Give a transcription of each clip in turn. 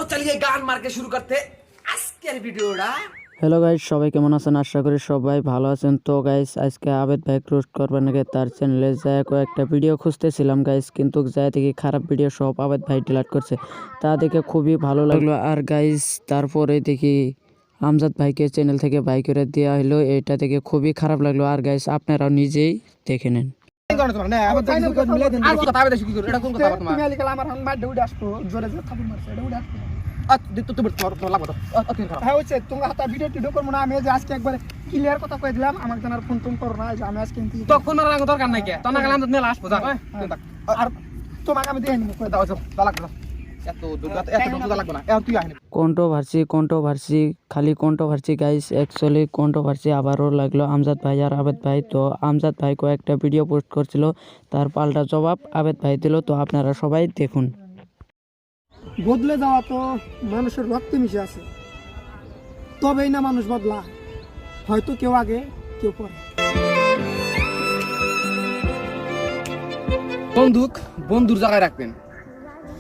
चलिए गान मार के शुरू करते আজকের ভিডিওটা। হ্যালো গাইস, সবাই কেমন আছেন? আশা করি সবাই ভালো আছেন। তো গাইস, আজকে আবেদ ভাই রোস্ট করবার নাকি তার চ্যানেলে যায় কয়েকটা ভিডিও খুঁজতেছিলাম গাইস, কিন্তু যায় দেখি খারাপ ভিডিও সব আবেদ ভাই ডিলিট করছে। তা দেখে খুবই ভালো লাগলো। আর গাইস, তারপরে দেখি আমজাদ ভাইকে চ্যানেল থেকে বাই করে দেওয়া হলো, এটা দেখে খুবই খারাপ লাগলো। আর গাইস, আপনারাও নিজেই দেখে নেন। কন্ট্রোভার্সি খালি কন্ট্রোভার্সি গাইস, অ্যাকচুয়ালি কন্ট্রোভার্সি আবারও লাগলো আমজাদ ভাই আর আবেদ ভাই। তো আমজাদ ভাই কয়েকটা ভিডিও পোস্ট করছিল, তার পাল্টা জবাব আবেদ ভাই দিল। তো আপনারা সবাই দেখুন। বদলে যাওয়া তো মানুষের রক্তে মিশে আছে, তবেই না মানুষ বদলা। হয়তো কেউ আগে কেউ পরে। বন্দুক বন্ধুর জায়গায় রাখবেন,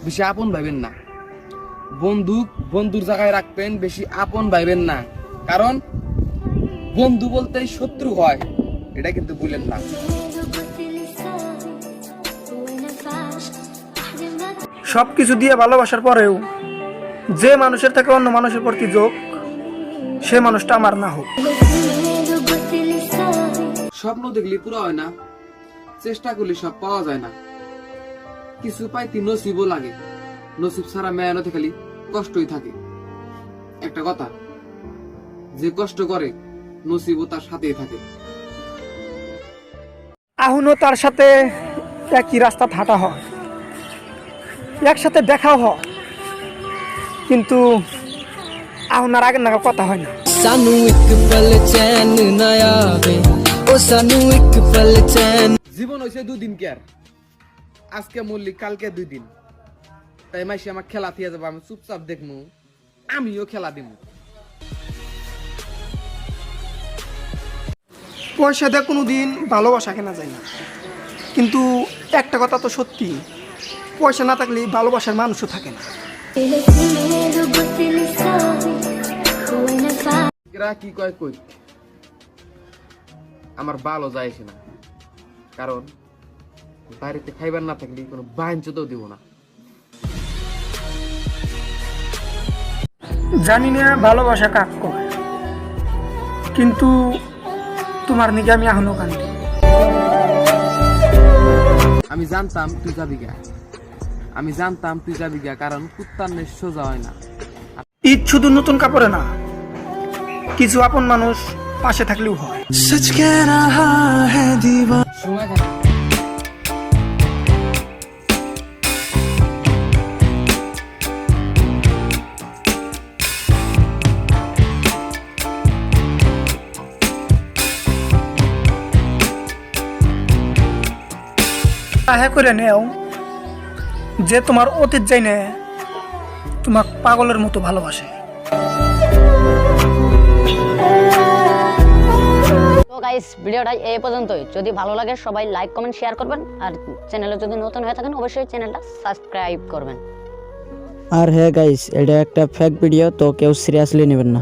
বেশি আপন ভাইবেন না। বন্দুক বন্ধুর জায়গায় রাখবেন, বেশি আপন ভাইবেন না। কারণ বন্ধু বলতেই শত্রু হয়, এটা কিন্তু ভুলেন না। সবকিছু দিয়ে ভালোবাসার পরেও যে মানুষের থেকে অন্য মানুষের প্রতি যোগ, সে মানুষটা আমার না হোক। স্বপ্ন দেখলে পুরো হয় না, চেষ্টা করলে সব পাওয়া যায় না। কিছু পাইতে নসিবও লাগে, নসিব ছাড়া মেয়ানতে খালি কষ্টই থাকে। একটা কথা, যে কষ্ট করে নসিবও তার সাথেই থাকে। আহুনও তার সাথে একই রাস্তা হাঁটা হয়, একসাথে দেখাও হয়, কিন্তু আহুনার আগের নাগাল কথা হয় না। জীবন হয়েছে দুদিন কেয়ার, আজকে মল্লিক কালকে 2 দিন। তাই মাইসি আমার খেলা থিয়ে যাবো, আমি চুপচাপ দেখবো, আমিও খেলা দিব। পয়সা দিয়ে কোনোদিন ভালোবাসা কেনা যায় না, কিন্তু একটা কথা তো সত্যি, পয়সা না থাকলে ভালোবাসার মানুষও থাকে না। এরা কি কয় কই, আমার ভালো যায়ছে না। কারণ বাড়িতে খাইবার না থাকলে কোনো বাঞ্চতেও দিব না। জানি না ভালোবাসা কাক কয়, কিন্তু তোমার নিকে আমি এখনো কান্দি। আমি জানতাম তুই যাবি গা, আমি জানতাম তুই যাবি গা, কারণ কুত্তার নেই সোজা হয় না। ঈদ শুধু নতুন কাপড়ে না, কিছু আপন মানুষ পাশে থাকলেও হয়। সময় থাকে। হ্যাঁ করে নেও যে তোমার অতীত যাই না তোমার পাগলের মতো ভালোবাসে। তো গাইস, ভিডিওটা এই পর্যন্তই। যদি ভালো লাগে সবাই লাইক কমেন্ট শেয়ার করবেন, আর চ্যানেলে যদি নতুন হয়ে থাকেন অবশ্যই চ্যানেলটা সাবস্ক্রাইব করবেন। আর হ্যাঁ গাইস, এটা একটা ফেক ভিডিও, তো কেউ সিরিয়াসলি নেবেন না।